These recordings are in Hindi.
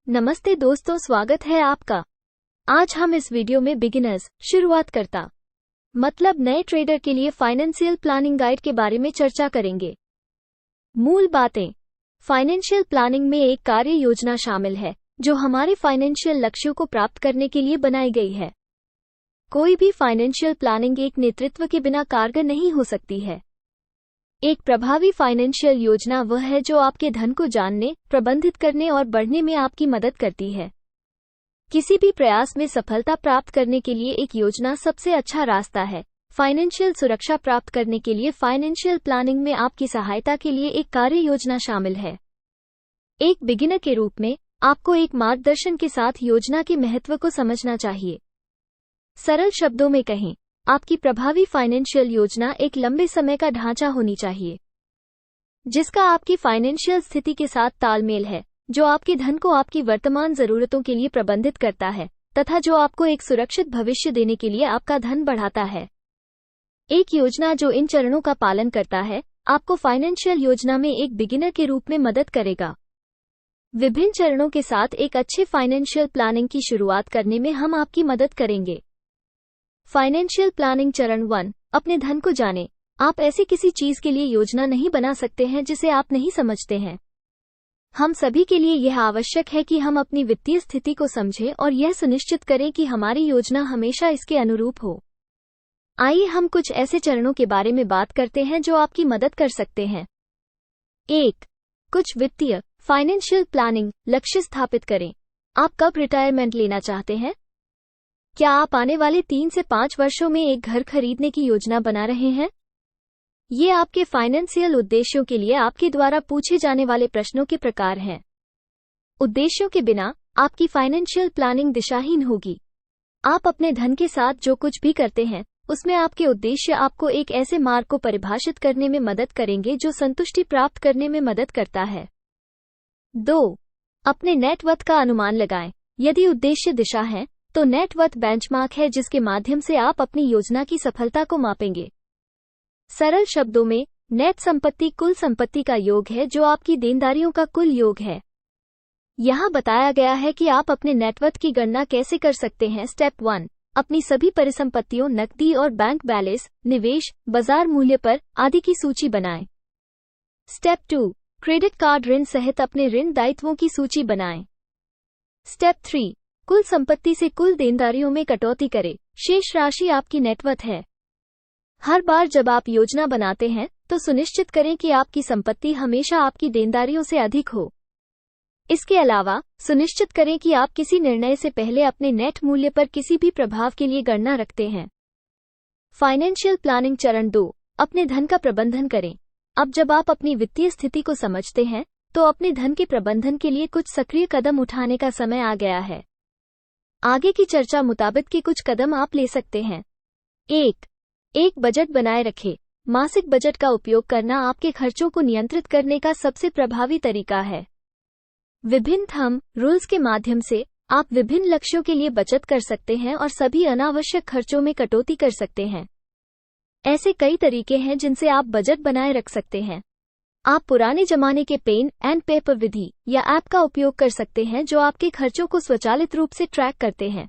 नमस्ते दोस्तों, स्वागत है आपका। आज हम इस वीडियो में बिगिनर्स शुरुआतकर्ता मतलब नए ट्रेडर के लिए फाइनेंशियल प्लानिंग गाइड के बारे में चर्चा करेंगे। मूल बातें। फाइनेंशियल प्लानिंग में एक कार्य योजना शामिल है जो हमारे फाइनेंशियल लक्ष्यों को प्राप्त करने के लिए बनाई गई है। कोई भी फाइनेंशियल प्लानिंग एक नेतृत्व के बिना कारगर नहीं हो सकती है। एक प्रभावी फाइनेंशियल योजना वह है जो आपके धन को जानने, प्रबंधित करने और बढ़ने में आपकी मदद करती है। किसी भी प्रयास में सफलता प्राप्त करने के लिए एक योजना सबसे अच्छा रास्ता है। फाइनेंशियल सुरक्षा प्राप्त करने के लिए फाइनेंशियल प्लानिंग में आपकी सहायता के लिए एक कार्य योजना शामिल है। एक बिगिनर के रूप में आपको एक मार्गदर्शन के साथ योजना के महत्व को समझना चाहिए। सरल शब्दों में कहें, आपकी प्रभावी फाइनेंशियल योजना एक लंबे समय का ढांचा होनी चाहिए जिसका आपकी फाइनेंशियल स्थिति के साथ तालमेल है, जो आपके धन को आपकी वर्तमान जरूरतों के लिए प्रबंधित करता है तथा जो आपको एक सुरक्षित भविष्य देने के लिए आपका धन बढ़ाता है। एक योजना जो इन चरणों का पालन करता है आपको फाइनेंशियल योजना में एक बिगिनर के रूप में मदद करेगा। विभिन्न चरणों के साथ एक अच्छे फाइनेंशियल प्लानिंग की शुरुआत करने में हम आपकी मदद करेंगे। फाइनेंशियल प्लानिंग चरण 1, अपने धन को जानें। आप ऐसी किसी चीज के लिए योजना नहीं बना सकते हैं जिसे आप नहीं समझते हैं। हम सभी के लिए यह आवश्यक है कि हम अपनी वित्तीय स्थिति को समझें और यह सुनिश्चित करें कि हमारी योजना हमेशा इसके अनुरूप हो। आइए हम कुछ ऐसे चरणों के बारे में बात करते हैं जो आपकी मदद कर सकते हैं। 1. कुछ वित्तीय फाइनेंशियल प्लानिंग लक्ष्य स्थापित करें। आप कब रिटायरमेंट लेना चाहते हैं? क्या आप आने वाले 3 से 5 वर्षों में एक घर खरीदने की योजना बना रहे हैं? ये आपके फाइनेंशियल उद्देश्यों के लिए आपके द्वारा पूछे जाने वाले प्रश्नों के प्रकार हैं। उद्देश्यों के बिना आपकी फाइनेंशियल प्लानिंग दिशाहीन होगी। आप अपने धन के साथ जो कुछ भी करते हैं उसमें आपके उद्देश्य आपको एक ऐसे मार्ग को परिभाषित करने में मदद करेंगे जो संतुष्टि प्राप्त करने में मदद करता है। 2. अपने नेटवर्थ का अनुमान लगाएं। यदि उद्देश्य दिशा है तो नेटवर्थ बेंचमार्क है जिसके माध्यम से आप अपनी योजना की सफलता को मापेंगे। सरल शब्दों में, नेट संपत्ति कुल संपत्ति का योग है जो आपकी देनदारियों का कुल योग है। यहाँ बताया गया है कि आप अपने नेटवर्थ की गणना कैसे कर सकते हैं। स्टेप 1, अपनी सभी परिसंपत्तियों, नकदी और बैंक बैलेंस, निवेश, बाजार मूल्य पर आदि की सूची बनाएं। स्टेप 2, क्रेडिट कार्ड ऋण सहित अपने ऋण दायित्वों की सूची बनाएं। स्टेप 3, कुल संपत्ति से कुल देनदारियों में कटौती करें। शेष राशि आपकी नेटवर्थ है। हर बार जब आप योजना बनाते हैं तो सुनिश्चित करें कि आपकी संपत्ति हमेशा आपकी देनदारियों से अधिक हो। इसके अलावा सुनिश्चित करें कि आप किसी निर्णय से पहले अपने नेट मूल्य पर किसी भी प्रभाव के लिए गणना रखते हैं। फाइनेंशियल प्लानिंग चरण 2, अपने धन का प्रबंधन करें। अब जब आप अपनी वित्तीय स्थिति को समझते हैं तो अपने धन के प्रबंधन के लिए कुछ सक्रिय कदम उठाने का समय आ गया है। आगे की चर्चा मुताबिक के कुछ कदम आप ले सकते हैं। 1. एक बजट बनाए रखें। मासिक बजट का उपयोग करना आपके खर्चों को नियंत्रित करने का सबसे प्रभावी तरीका है। विभिन्न थंब रूल्स के माध्यम से आप विभिन्न लक्ष्यों के लिए बचत कर सकते हैं और सभी अनावश्यक खर्चों में कटौती कर सकते हैं। ऐसे कई तरीके हैं जिनसे आप बजट बनाए रख सकते हैं। आप पुराने जमाने के पेन एंड पेपर विधि या ऐप का उपयोग कर सकते हैं जो आपके खर्चों को स्वचालित रूप से ट्रैक करते हैं।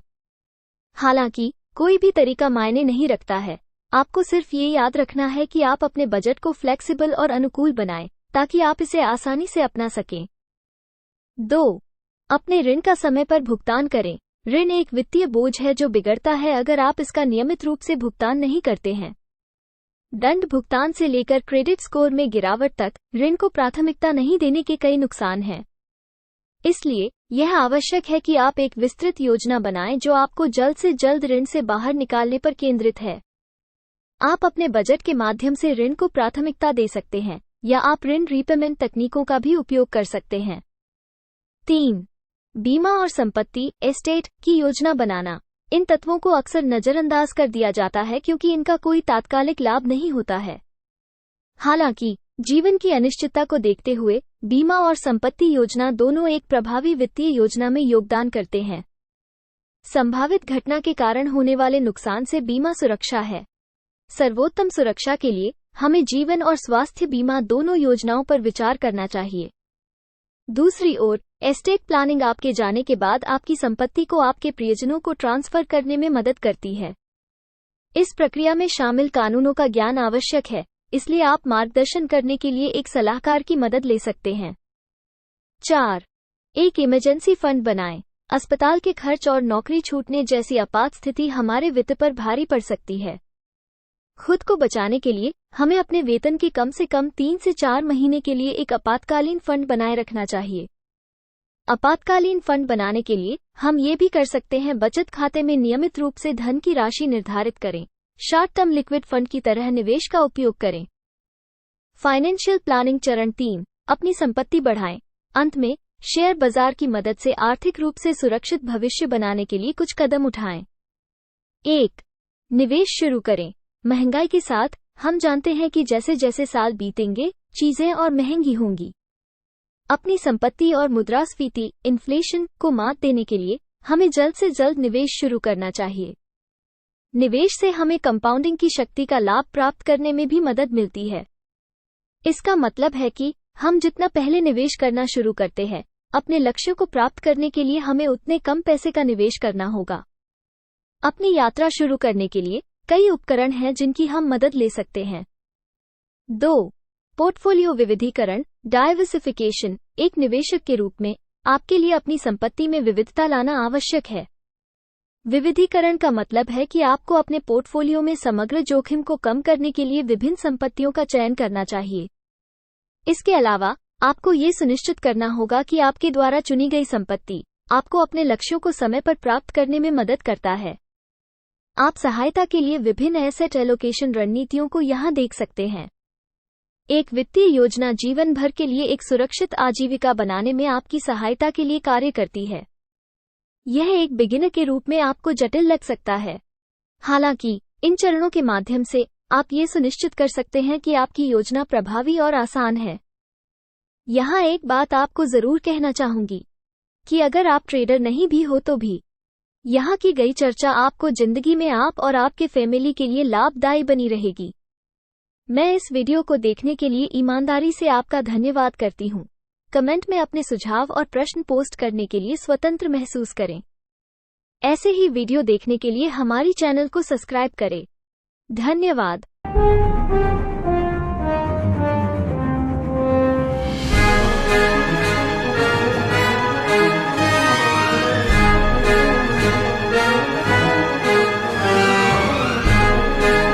हालांकि कोई भी तरीका मायने नहीं रखता है। आपको सिर्फ ये याद रखना है कि आप अपने बजट को फ्लेक्सिबल और अनुकूल बनाएं ताकि आप इसे आसानी से अपना सकें। 2. अपने ऋण का समय पर भुगतान करें। ऋण एक वित्तीय बोझ है जो बिगड़ता है अगर आप इसका नियमित रूप से भुगतान नहीं करते हैं। दंड भुगतान से लेकर क्रेडिट स्कोर में गिरावट तक ऋण को प्राथमिकता नहीं देने के कई नुकसान हैं। इसलिए यह आवश्यक है कि आप एक विस्तृत योजना बनाएं जो आपको जल्द से जल्द ऋण से बाहर निकालने पर केंद्रित है। आप अपने बजट के माध्यम से ऋण को प्राथमिकता दे सकते हैं या आप ऋण रीपेमेंट तकनीकों का भी उपयोग कर सकते हैं। 3. बीमा और संपत्ति एस्टेट की योजना बनाना। इन तत्वों को अक्सर नजरअंदाज कर दिया जाता है क्योंकि इनका कोई तात्कालिक लाभ नहीं होता है। हालांकि जीवन की अनिश्चितता को देखते हुए बीमा और संपत्ति योजना दोनों एक प्रभावी वित्तीय योजना में योगदान करते हैं। संभावित घटना के कारण होने वाले नुकसान से बीमा सुरक्षा है। सर्वोत्तम सुरक्षा के लिए हमें जीवन और स्वास्थ्य बीमा दोनों योजनाओं पर विचार करना चाहिए। दूसरी ओर, एस्टेट प्लानिंग आपके जाने के बाद आपकी संपत्ति को आपके प्रियजनों को ट्रांसफर करने में मदद करती है। इस प्रक्रिया में शामिल कानूनों का ज्ञान आवश्यक है, इसलिए आप मार्गदर्शन करने के लिए एक सलाहकार की मदद ले सकते हैं। 4. एक इमरजेंसी फंड बनाएं। अस्पताल के खर्च और नौकरी छूटने जैसी आपात स्थिति हमारे वित्त पर भारी पड़ सकती है। खुद को बचाने के लिए हमें अपने वेतन के कम से कम 3 से 4 महीने के लिए एक आपातकालीन फंड बनाए रखना चाहिए। आपातकालीन फंड बनाने के लिए हम ये भी कर सकते हैं, बचत खाते में नियमित रूप से धन की राशि निर्धारित करें। शॉर्ट टर्म लिक्विड फंड की तरह निवेश का उपयोग करें। फाइनेंशियल प्लानिंग चरण 3, अपनी संपत्ति बढ़ाएं। अंत में, शेयर बाजार की मदद से आर्थिक रूप से सुरक्षित भविष्य बनाने के लिए कुछ कदम उठाएं। 1. निवेश शुरू करें। महंगाई के साथ हम जानते हैं कि जैसे जैसे साल बीतेंगे, चीजें और महंगी होंगी। अपनी संपत्ति और मुद्रास्फीति इन्फ्लेशन को मात देने के लिए हमें जल्द से जल्द निवेश शुरू करना चाहिए। निवेश से हमें कंपाउंडिंग की शक्ति का लाभ प्राप्त करने में भी मदद मिलती है। इसका मतलब है कि हम जितना पहले निवेश करना शुरू करते हैं, अपने लक्ष्यों को प्राप्त करने के लिए हमें उतने कम पैसे का निवेश करना होगा। अपनी यात्रा शुरू करने के लिए कई उपकरण हैं जिनकी हम मदद ले सकते हैं। 2. पोर्टफोलियो विविधीकरण डाइवर्सिफिकेशन। एक निवेशक के रूप में आपके लिए अपनी संपत्ति में विविधता लाना आवश्यक है। विविधीकरण का मतलब है कि आपको अपने पोर्टफोलियो में समग्र जोखिम को कम करने के लिए विभिन्न संपत्तियों का चयन करना चाहिए। इसके अलावा आपको ये सुनिश्चित करना होगा कि आपके द्वारा चुनी गई संपत्ति आपको अपने लक्ष्यों को समय पर प्राप्त करने में मदद करता है। आप सहायता के लिए विभिन्न एसेट एलोकेशन रणनीतियों को यहाँ देख सकते हैं। एक वित्तीय योजना जीवन भर के लिए एक सुरक्षित आजीविका बनाने में आपकी सहायता के लिए कार्य करती है। यह एक बिगिनर के रूप में आपको जटिल लग सकता है। हालांकि इन चरणों के माध्यम से आप ये सुनिश्चित कर सकते हैं कि आपकी योजना प्रभावी और आसान है। यहाँ एक बात आपको जरूर कहना चाहूंगी कि अगर आप ट्रेडर नहीं भी हो तो भी यहाँ की गई चर्चा आपको जिंदगी में आप और आपके फैमिली के लिए लाभदायी बनी रहेगी। मैं इस वीडियो को देखने के लिए ईमानदारी से आपका धन्यवाद करती हूँ। कमेंट में अपने सुझाव और प्रश्न पोस्ट करने के लिए स्वतंत्र महसूस करें। ऐसे ही वीडियो देखने के लिए हमारी चैनल को सब्सक्राइब करें। धन्यवाद।